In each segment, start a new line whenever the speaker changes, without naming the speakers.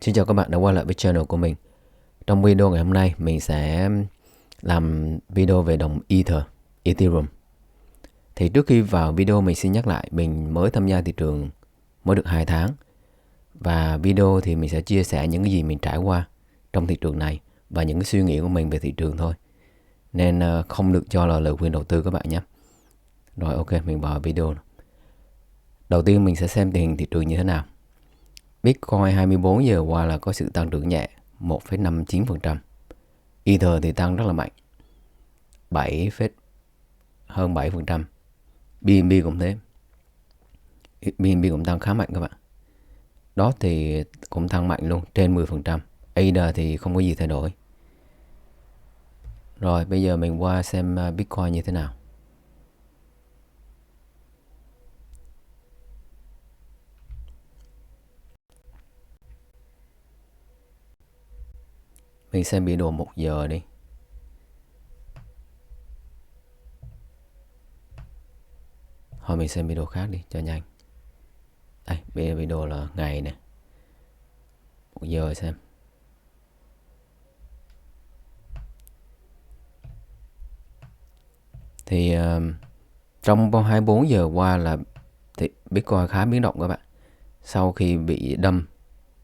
Xin chào các bạn đã quay lại với channel của mình. Trong video ngày hôm nay mình sẽ làm video về đồng Ethereum. Thì trước khi vào video mình xin nhắc lại mình mới tham gia thị trường mới được 2 tháng. Và video thì mình sẽ chia sẻ những cái gì mình trải qua trong thị trường này và những cái suy nghĩ của mình về thị trường thôi. Nên không được cho là lời khuyên đầu tư các bạn nhé. Rồi ok, mình vào video. Đầu tiên mình sẽ xem tình hình thị trường như thế nào. Bitcoin 24 giờ qua là có sự tăng trưởng nhẹ 1,59%. Ether thì tăng rất là mạnh 7,7%. BNB cũng thế. BNB cũng tăng khá mạnh các bạn. Đó thì cũng tăng mạnh luôn, trên 10%. ADA thì không có gì thay đổi. Rồi bây giờ mình qua xem Bitcoin như thế nào. Mình xem biểu đồ 1 giờ đi. Thôi mình xem video khác đi cho nhanh. Đây, video là ngày nè. 1 giờ xem. Thì trong 24 giờ qua là thì Bitcoin khá biến động các bạn. Sau khi bị đâm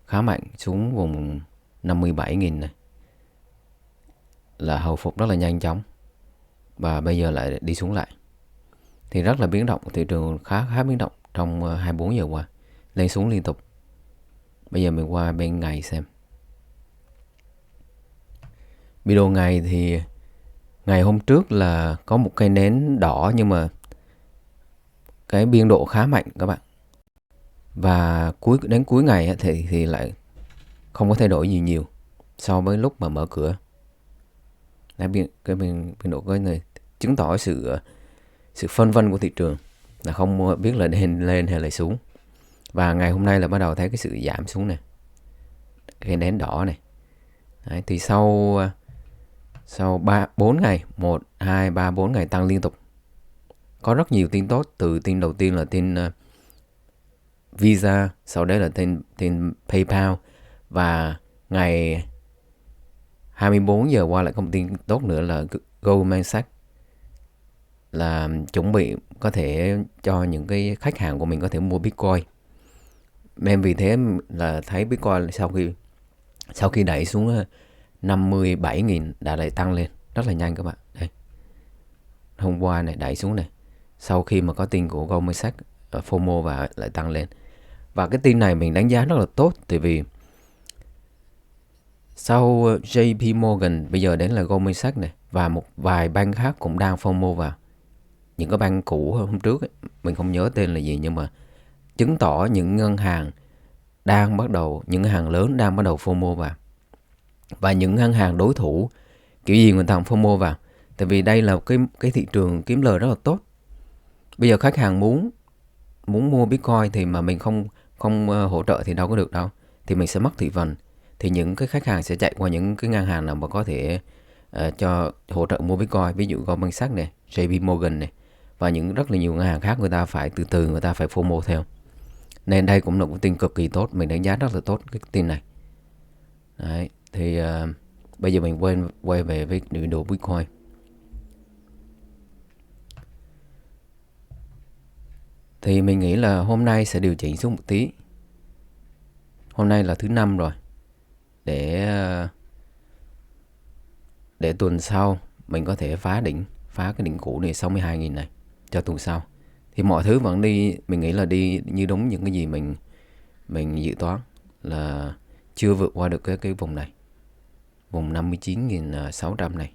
khá mạnh xuống vùng 57.000 này là hồi phục rất là nhanh chóng. Và bây giờ lại đi xuống lại. Thì rất là biến động, thị trường khá biến động trong 24 giờ qua. Lên xuống liên tục. Bây giờ mình qua bên ngày xem. Video ngày thì ngày hôm trước là có một cây nến đỏ nhưng mà cái biên độ khá mạnh các bạn. Và đến cuối ngày thì lại không có thay đổi gì nhiều so với lúc mà mở cửa. Cái biên độ cái này chứng tỏ sự phân vân của thị trường, là không biết là nên lên hay là xuống. Và ngày hôm nay là bắt đầu thấy cái sự giảm xuống này, cái nến đỏ này. Đấy, thì sau 4 ngày 1, 2, 3, 4 ngày tăng liên tục, có rất nhiều tin tốt. Từ tin đầu tiên là tin Visa, sau đấy là tin PayPal, và ngày 24 giờ qua lại có một tin tốt nữa là Goldman Sachs là chuẩn bị có thể cho những cái khách hàng của mình có thể mua Bitcoin. Nên vì thế là thấy Bitcoin sau khi đẩy xuống 57.000 đã lại tăng lên rất là nhanh các bạn. Đây, hôm qua này đẩy xuống này, sau khi mà có tin của Goldman Sachs FOMO và lại tăng lên. Và cái tin này mình đánh giá rất là tốt, tại vì sau JP Morgan bây giờ đến là Goldman Sachs này, và một vài bank khác cũng đang FOMO vào. Những cái bank cũ hôm trước ấy, mình không nhớ tên là gì, nhưng mà chứng tỏ những ngân hàng những ngân hàng lớn đang bắt đầu FOMO vào. Và những ngân hàng đối thủ kiểu gì người ta cũng FOMO vào. Tại vì đây là cái thị trường kiếm lời rất là tốt. Bây giờ khách hàng muốn mua Bitcoin thì mà mình không hỗ trợ thì đâu có được đâu. Thì mình sẽ mất thị phần. Thì những cái khách hàng sẽ chạy qua những cái ngân hàng nào mà có thể cho hỗ trợ mua Bitcoin. Ví dụ Goldman Sachs này, JP Morgan này, và những rất là nhiều ngân hàng khác, người ta phải từ từ người ta phải FOMO theo. Nên đây cũng là một tin cực kỳ tốt, mình đánh giá rất là tốt cái tin này. Đấy, thì bây giờ mình quay về với video Bitcoin. Thì mình nghĩ là hôm nay sẽ điều chỉnh xuống một tí. Hôm nay là thứ 5 rồi. Để tuần sau mình có thể phá cái đỉnh cũ này 62.000 này cho tuần sau. Thì mọi thứ vẫn đi, mình nghĩ là đi như đúng những cái gì mình dự toán, là chưa vượt qua được cái vùng này, vùng 59.600 này.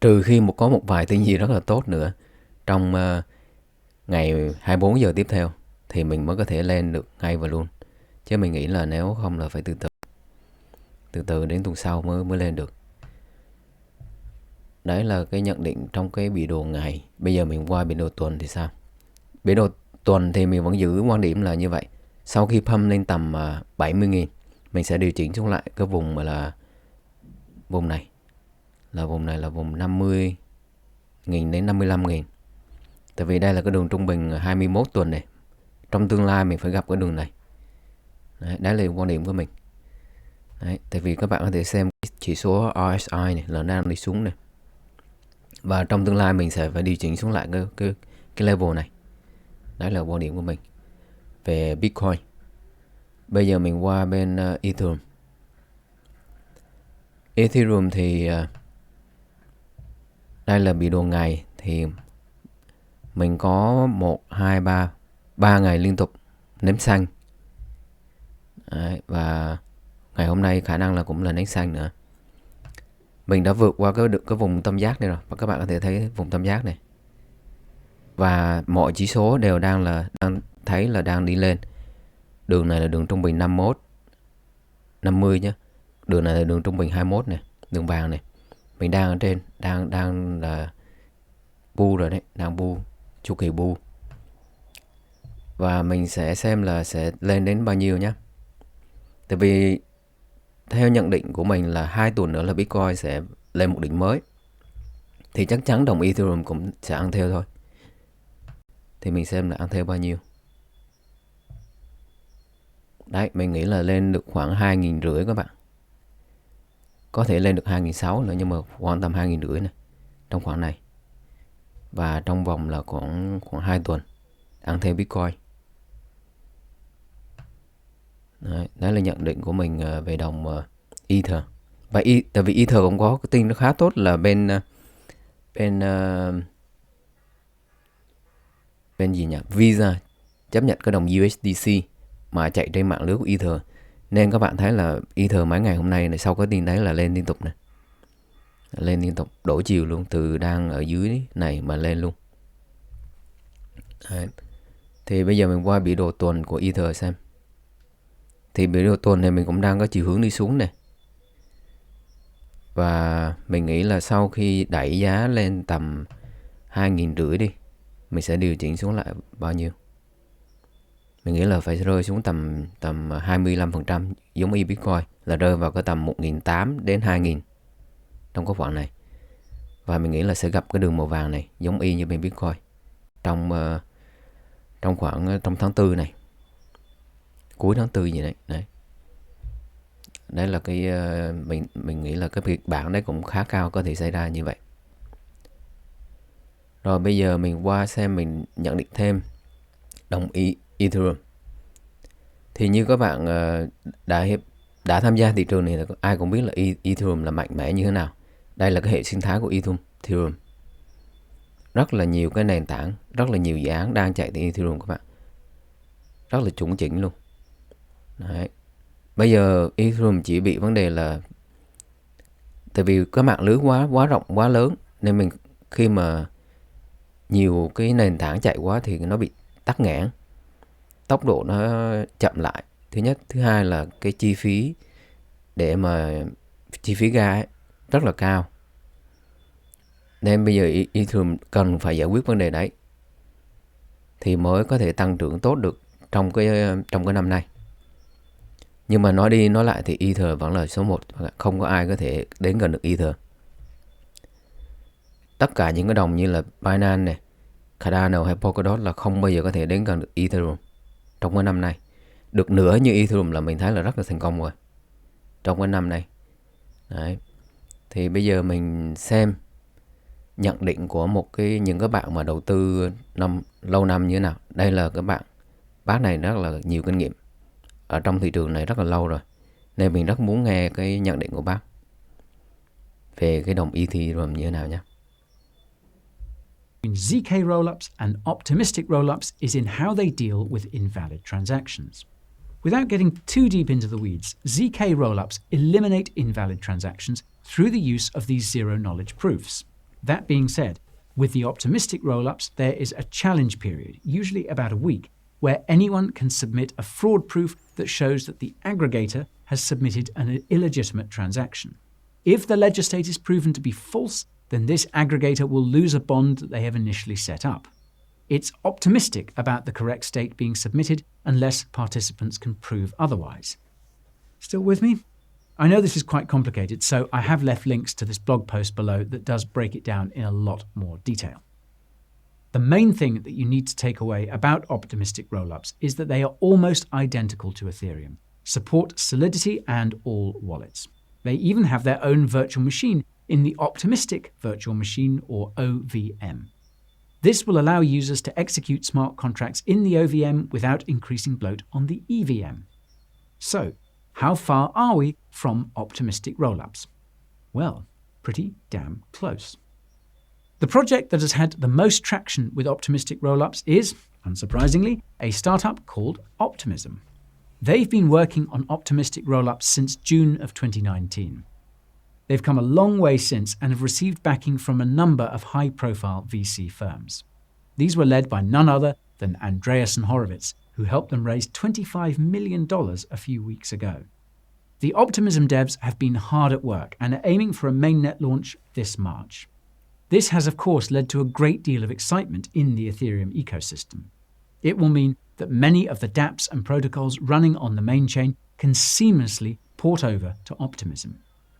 Trừ khi có một vài tin gì rất là tốt nữa trong ngày 24 giờ tiếp theo thì mình mới có thể lên được ngay và luôn. Chứ mình nghĩ là nếu không là phải từ từ đến tuần sau mới lên được. Đấy là cái nhận định trong cái biểu đồ ngày. Bây giờ mình qua biểu đồ tuần thì sao? Biểu đồ tuần thì mình vẫn giữ quan điểm là như vậy. Sau khi pump lên tầm 70.000, mình sẽ điều chỉnh xuống lại cái vùng mà là vùng này là vùng 50.000 đến 55.000. Tại vì đây là cái đường trung bình 21 tuần này. Trong tương lai mình phải gặp cái đường này. Đấy là quan điểm của mình. Đấy, tại vì các bạn có thể xem chỉ số RSI này là đang đi xuống này. Và trong tương lai mình sẽ phải điều chỉnh xuống lại cái level này. Đấy là quan điểm của mình về Bitcoin. Bây giờ mình qua bên Ethereum. Ethereum thì đây là biểu đồ ngày, thì mình có 1, 2, 3 ngày liên tục nến xanh. Đấy, và ngày hôm nay khả năng là cũng là nến xanh nữa. Mình đã vượt qua cái vùng tam giác này rồi, và các bạn có thể thấy vùng tam giác này. Và mọi chỉ số đều đang thấy là đang đi lên. Đường này là đường trung bình 51, 50 nhé. Đường này là đường trung bình 21 này, đường vàng này. Mình đang ở trên, đang là bu rồi đấy, đang bu, chu kỳ bu. Và mình sẽ xem là sẽ lên đến bao nhiêu nhé. Tại vì theo nhận định của mình là 2 tuần nữa là Bitcoin sẽ lên một đỉnh mới. Thì chắc chắn đồng Ethereum cũng sẽ ăn theo thôi. Thì mình xem là ăn theo bao nhiêu. Đấy, mình nghĩ là lên được khoảng 2.500 các bạn. Có thể lên được 2.600 nữa, nhưng mà quan tâm 2.500 này, trong khoảng này. Và trong vòng là khoảng 2 tuần ăn theo Bitcoin. Đấy là nhận định của mình về đồng Ether. Và tại vì Ether cũng có cái tin nó khá tốt là bên gì nhỉ? Visa chấp nhận cái đồng USDC mà chạy trên mạng lưới của Ether. Nên các bạn thấy là Ether mấy ngày hôm nay này, sau cái tin đấy là lên liên tục này. Lên liên tục, đổi chiều luôn, từ đang ở dưới này mà lên luôn. Đấy. Thì bây giờ mình qua biểu đồ tuần của Ether xem. Thì biểu đồ tuần này mình cũng đang có chiều hướng đi xuống này. Và mình nghĩ là sau khi đẩy giá lên tầm 2.500 đi, mình sẽ điều chỉnh xuống lại bao nhiêu. Mình nghĩ là phải rơi xuống tầm 25%, giống như Bitcoin, là rơi vào cái tầm 1.800 đến 2.000 trong cái khoảng này. Và mình nghĩ là sẽ gặp cái đường màu vàng này, giống y như bên Bitcoin, trong tháng 4 này, cuối tháng 4 gì đấy. Đấy là cái mình nghĩ là cái kịch bản đấy cũng khá cao, có thể xảy ra như vậy. Rồi bây giờ mình qua xem mình nhận định thêm đồng Ethereum. Thì như các bạn đã tham gia thị trường này là ai cũng biết là Ethereum là mạnh mẽ như thế nào. Đây là cái hệ sinh thái của Ethereum. Rất là nhiều cái nền tảng, rất là nhiều dự án đang chạy tại Ethereum các bạn. Rất là chuẩn chỉnh luôn. Đấy. Bây giờ Ethereum chỉ bị vấn đề là tại vì cái mạng lưới quá rộng, quá lớn, nên mình khi mà nhiều cái nền tảng chạy quá thì nó bị tắc nghẽn, tốc độ nó chậm lại. Thứ nhất, thứ hai là cái chi phí ga ấy, rất là cao. Nên bây giờ Ethereum cần phải giải quyết vấn đề đấy thì mới có thể tăng trưởng tốt được trong cái năm nay. Nhưng mà nói đi nói lại thì Ether vẫn là số 1, không có ai có thể đến gần được Ether. Tất cả những cái đồng như là Binance này, Cardano hay Polkadot là không bao giờ có thể đến gần được Ethereum trong cái năm nay. Được nửa như Ethereum là mình thấy là rất là thành công rồi trong cái năm này. Đấy. Thì bây giờ mình xem nhận định của những cái bạn mà đầu tư lâu năm như thế nào. Đây là các bác này rất là nhiều kinh nghiệm ở trong thị trường này rất là lâu rồi, nên mình rất muốn nghe cái nhận định của bác về cái đồng Ethereum như thế nào nhé.
ZK rollups and optimistic rollups is in how they deal with invalid transactions. Without getting too deep into the weeds, ZK rollups eliminate invalid transactions through the use of these zero-knowledge proofs. That being said, with the optimistic rollups, there is a challenge period, usually about a week, where anyone can submit a fraud proof that shows that the aggregator has submitted an illegitimate transaction. If the ledger state is proven to be false, then this aggregator will lose a bond that they have initially set up. It's optimistic about the correct state being submitted unless participants can prove otherwise. Still with me? I know this is quite complicated, so I have left links to this blog post below that does break it down in a lot more detail. The main thing that you need to take away about optimistic rollups is that they are almost identical to Ethereum. support Solidity and all wallets. They even have their own virtual machine in the Optimistic Virtual Machine, or OVM. This will allow users to execute smart contracts in the OVM without increasing bloat on the EVM. So, how far are we from optimistic rollups? Well, pretty damn close. The project that has had the most traction with optimistic rollups is, unsurprisingly, a startup called Optimism. They've been working on optimistic rollups since June of 2019. They've come a long way since and have received backing from a number of high-profile VC firms. These were led by none other than Andreessen Horowitz, who helped them raise $25 million a few weeks ago. The Optimism devs have been hard at work and are aiming for a mainnet launch this March. This has, of course, led to a great deal of excitement in the Ethereum ecosystem. It will mean that many of the dApps and protocols running on the main chain can seamlessly port over to Optimism.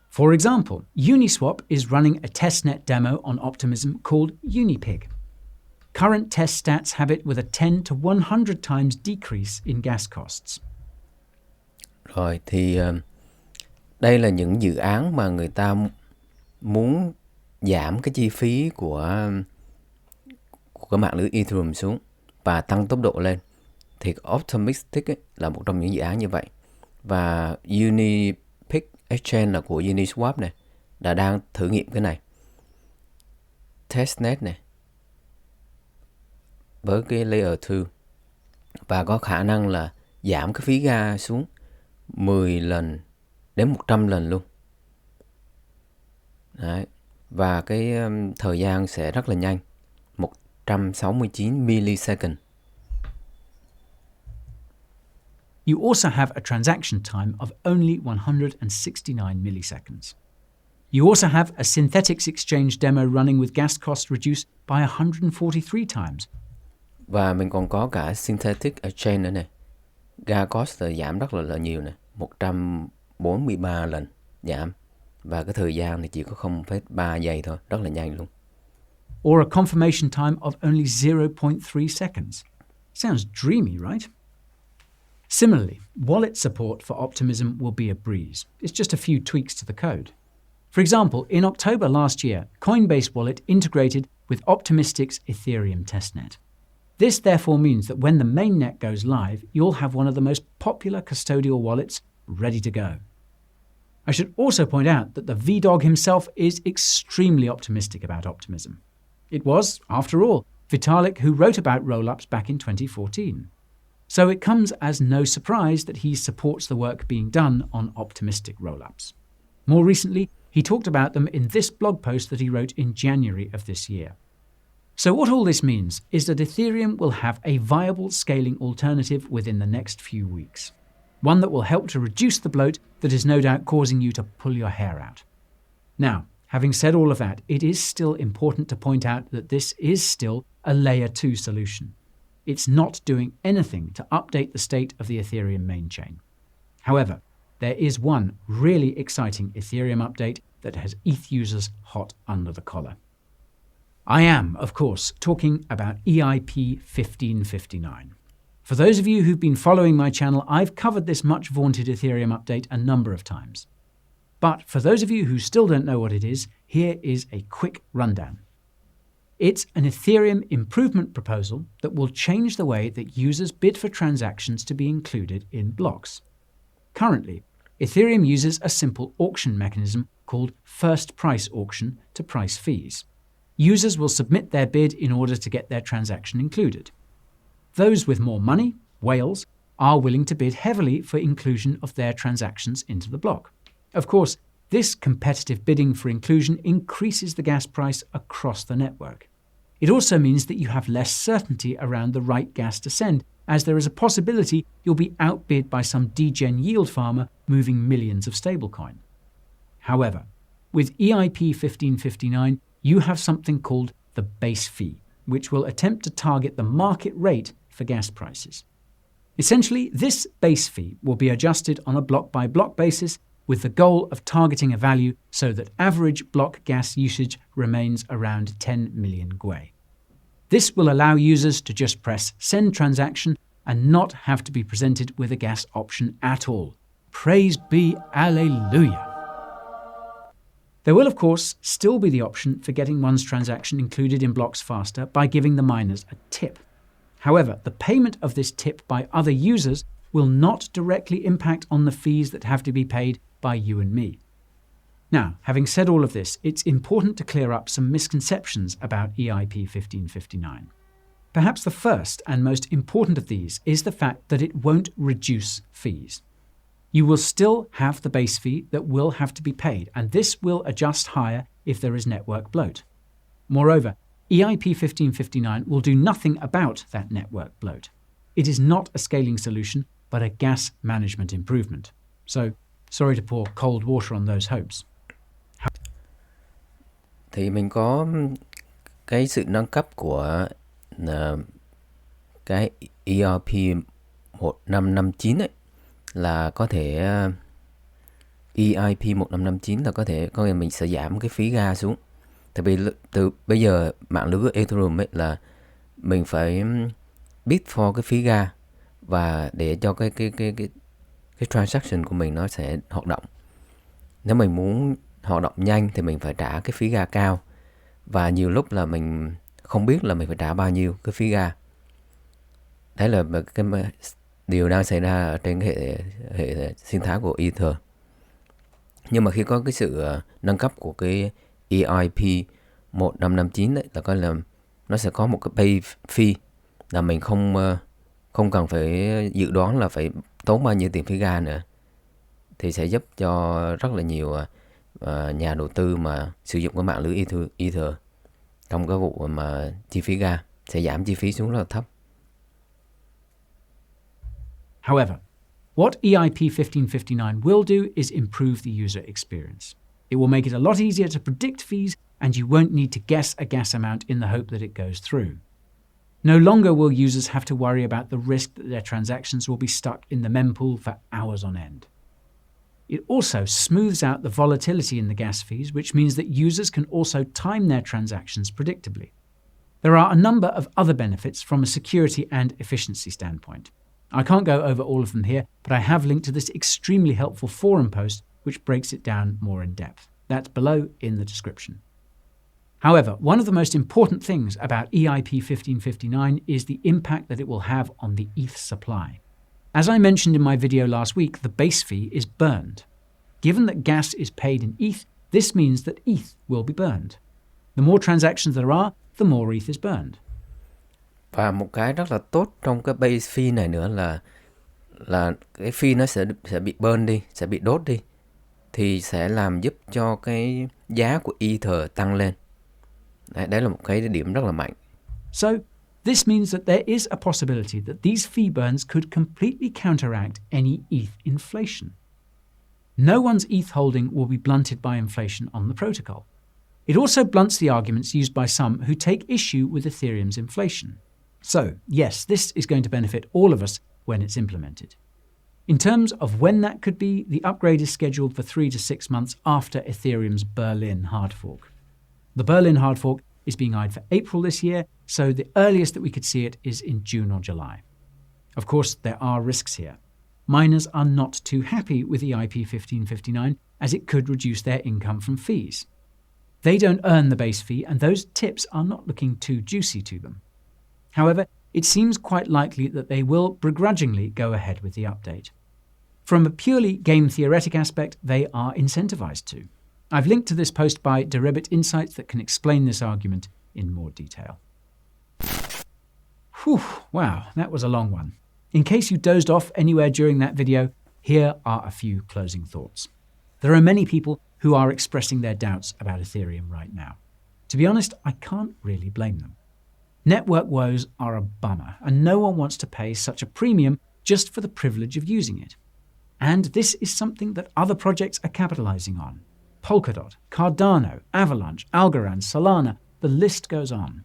For example, Uniswap is running a testnet demo on Optimism called Unipig. Current test stats have it with a 10 to 100 times decrease in gas costs.
Rồi thì đây là những dự án mà người ta muốn giảm cái chi phí của mạng lưới Ethereum xuống và tăng tốc độ lên. Thì Optimistic là một trong những dự án như vậy. Và Unipig Exchange là của Uniswap này đã đang thử nghiệm cái này. Testnet này với cái Layer 2 và có khả năng là giảm cái phí gas xuống 10 lần đến 100 lần luôn. Đấy. Và cái thời gian sẽ rất là nhanh, 169 millisecond.
You also have a transaction time of only 169 milliseconds. You also have a synthetics exchange demo running with gas costs reduced by 143 times.
Và mình còn có cả synthetic exchange nữa này. Gas cost giảm rất là nhiều này, 143 lần giảm. Và cái thời gian thì chỉ có 0,3 giây thôi, rất là nhanh luôn.
Or a confirmation time of only 0.3 seconds. Sounds dreamy, right? Similarly, wallet support for Optimism will be a breeze. It's just a few tweaks to the code. For example, in October last year, Coinbase Wallet integrated with Optimistic's Ethereum testnet. This therefore means that when the mainnet goes live, you'll have one of the most popular custodial wallets ready to go. I should also point out that the VDog himself is extremely optimistic about Optimism. It was, after all, Vitalik who wrote about rollups back in 2014. So it comes as no surprise that he supports the work being done on optimistic rollups. More recently, he talked about them in this blog post that he wrote in January of this year. So what all this means is that Ethereum will have a viable scaling alternative within the next few weeks. One that will help to reduce the bloat that is no doubt causing you to pull your hair out. Now, having said all of that, it is still important to point out that this is still a layer 2 solution. It's not doing anything to update the state of the Ethereum main chain. However, there is one really exciting Ethereum update that has ETH users hot under the collar. I am, of course, talking about EIP 1559. For those of you who've been following my channel, I've covered this much vaunted Ethereum update a number of times. But for those of you who still don't know what it is, here is a quick rundown. It's an Ethereum improvement proposal that will change the way that users bid for transactions to be included in blocks. Currently, Ethereum uses a simple auction mechanism called first price auction to price fees. Users will submit their bid in order to get their transaction included. Those with more money, whales, are willing to bid heavily for inclusion of their transactions into the block. Of course, this competitive bidding for inclusion increases the gas price across the network. It also means that you have less certainty around the right gas to send, as there is a possibility you'll be outbid by some degen yield farmer moving millions of stablecoin. However, with EIP 1559, you have something called the base fee, which will attempt to target the market rate for gas prices. Essentially, this base fee will be adjusted on a block-by-block basis with the goal of targeting a value so that average block gas usage remains around 10 million gwei. This will allow users to just press send transaction and not have to be presented with a gas option at all. Praise be Alleluia. There will, of course, still be the option for getting one's transaction included in blocks faster by giving the miners a tip. However, the payment of this tip by other users will not directly impact on the fees that have to be paid by you and me. Now, having said all of this, it's important to clear up some misconceptions about EIP 1559. Perhaps the first and most important of these is the fact that it won't reduce fees. You will still have the base fee that will have to be paid, and this will adjust higher if there is network bloat. Moreover, EIP 1559 will do nothing about that network bloat. It is not a scaling solution, but a gas management improvement. So, sorry to pour cold water on those hopes.
Thì mình có cái sự nâng cấp của cái EIP 1559 ấy, là có thể EIP 1559 là có nghĩa mình sẽ giảm cái phí gas xuống. Tại vì từ bây giờ mạng lưới Ethereum ấy là mình phải bid for cái phí gas và để cho cái transaction của mình nó sẽ hoạt động. Nếu mình muốn hoạt động nhanh thì mình phải trả cái phí gas cao, và nhiều lúc là mình không biết là mình phải trả bao nhiêu cái phí gas. Đấy là cái điều đang xảy ra ở trên hệ sinh thái của Ether. Nhưng mà khi có cái sự nâng cấp của cái EIP 1559 đấy, là coi là nó sẽ có một cái pay fee là mình không cần phải dự đoán là phải tốn bao nhiêu tiền phí gas nữa, thì sẽ giúp cho rất là nhiều nhà đầu tư mà sử dụng cái mạng lưới Ether trong cái vụ mà chi phí gas sẽ giảm chi phí xuống rất là thấp.
However, what EIP 1559 will do is improve the user experience. It will make it a lot easier to predict fees, and you won't need to guess a gas amount in the hope that it goes through. No longer will users have to worry about the risk that their transactions will be stuck in the mempool for hours on end. It also smooths out the volatility in the gas fees, which means that users can also time their transactions predictably. There are a number of other benefits from a security and efficiency standpoint. I can't go over all of them here, but I have linked to this extremely helpful forum post which breaks it down more in depth. That's below in the description. However, one of the most important things about EIP 1559 is the impact that it will have on the ETH supply. As I mentioned in my video last week, the base fee is burned. Given that gas is paid in ETH, this means that ETH will be burned. The more transactions there are, the more ETH is burned.
Và một cái rất là tốt trong cái base fee này nữa là cái fee nó sẽ bị burn đi, sẽ bị đốt đi, thì sẽ làm giúp cho cái giá của Ether tăng lên. Đấy là một cái điểm rất là mạnh.
So, this means that there is a possibility that these fee burns could completely counteract any ETH inflation. No one's ETH holding will be blunted by inflation on the protocol. It also blunts the arguments used by some who take issue with Ethereum's inflation. So, yes, this is going to benefit all of us when it's implemented. In terms of when that could be, the upgrade is scheduled for 3 to 6 months after Ethereum's Berlin hard fork. The Berlin hard fork is being eyed for April this year, so the earliest that we could see it is in June or July. Of course, there are risks here. Miners are not too happy with EIP 1559 as it could reduce their income from fees. They don't earn the base fee, and those tips are not looking too juicy to them. However, it seems quite likely that they will begrudgingly go ahead with the update. From a purely game theoretic aspect, they are incentivized to. I've linked to this post by Deribit Insights that can explain this argument in more detail. Whew, wow, that was a long one. In case you dozed off anywhere during that video, here are a few closing thoughts. There are many people who are expressing their doubts about Ethereum right now. To be honest, I can't really blame them. Network woes are a bummer, and no one wants to pay such a premium just for the privilege of using it. And this is something that other projects are capitalizing on. Polkadot, Cardano, Avalanche, Algorand, Solana, the list goes on.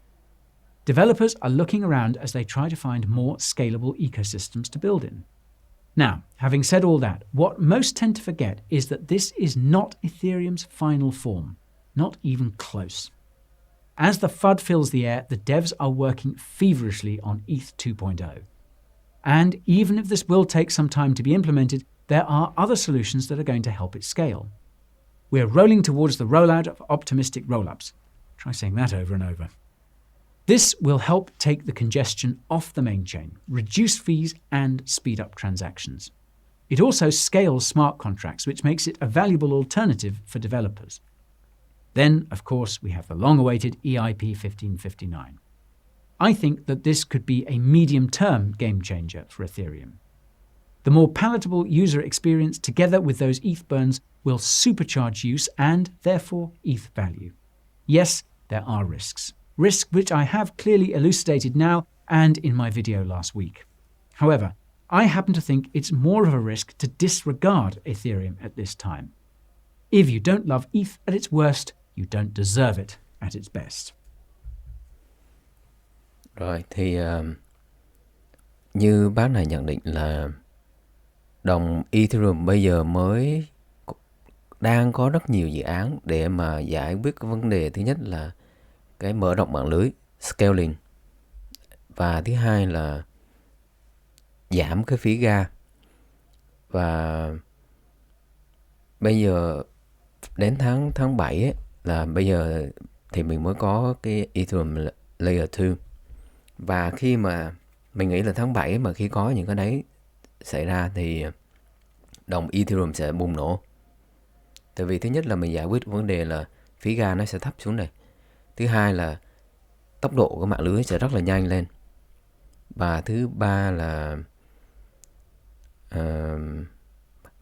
Developers are looking around as they try to find more scalable ecosystems to build in. Now, having said all that, what most tend to forget is that this is not Ethereum's final form, not even close. As the FUD fills the air, the devs are working feverishly on ETH 2.0. And even if this will take some time to be implemented, there are other solutions that are going to help it scale. We're rolling towards the rollout of optimistic rollups. Try saying that over and over. This will help take the congestion off the main chain, reduce fees, and speed up transactions. It also scales smart contracts, which makes it a valuable alternative for developers. Then, of course, we have the long-awaited EIP 1559. I think that this could be a medium-term game changer for Ethereum. The more palatable user experience, together with those ETH burns, will supercharge use and, therefore, ETH value. Yes, there are risks. Risks which I have clearly elucidated now and in my video last week. However, I happen to think it's more of a risk to disregard Ethereum at this time. If you don't love ETH at its worst, you don't deserve it at its best.
Rồi thì như bác này nhận định là đồng Ethereum bây giờ mới đang có rất nhiều dự án để mà giải quyết cái vấn đề thứ nhất là cái mở rộng mạng lưới, scaling, và thứ hai là giảm cái phí ga. Và bây giờ đến tháng 7 ấy, là bây giờ thì mình mới có cái Ethereum Layer 2. Và khi mà mình nghĩ là tháng 7 mà khi có những cái đấy xảy ra thì đồng Ethereum sẽ bùng nổ. Tại vì thứ nhất là mình giải quyết vấn đề là phí ga nó sẽ thấp xuống này. Thứ hai là tốc độ của mạng lưới sẽ rất là nhanh lên. Và thứ ba là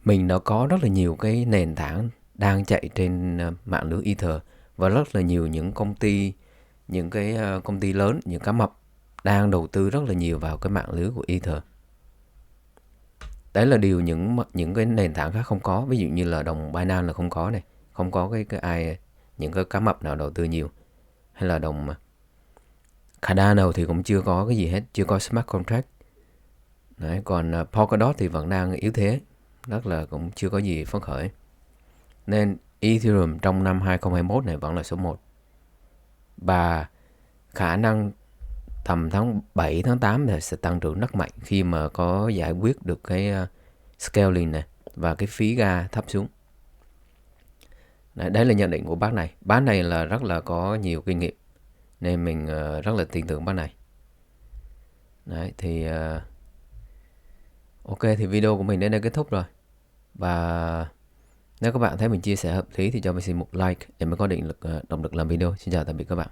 mình đã có rất là nhiều cái nền tảng đang chạy trên mạng lưới Ether, và rất là nhiều những công ty, những cái công ty lớn, những cá mập đang đầu tư rất là nhiều vào cái mạng lưới của Ether. Đấy là điều những cái nền tảng khác không có. Ví dụ như là đồng Binance là không có này, không có cái ai, những cái cá mập nào đầu tư nhiều. Hay là đồng Cardano thì cũng chưa có cái gì hết, chưa có smart contract. Đấy, còn Polkadot thì vẫn đang yếu thế, rất là cũng chưa có gì phấn khởi. Nên Ethereum trong năm 2021 này vẫn là số 1. Và khả năng tầm tháng 7, tháng 8 thì sẽ tăng trưởng rất mạnh khi mà có giải quyết được cái scaling này và cái phí ga thấp xuống. Đấy là nhận định của bác này. Bác này là rất là có nhiều kinh nghiệm, nên mình rất là tin tưởng bác này. Đấy thì ok, thì video của mình đến đây kết thúc rồi. Và nếu các bạn thấy mình chia sẻ hợp lý thì cho mình xin một like để mới có động lực làm video. Xin chào tạm biệt các bạn.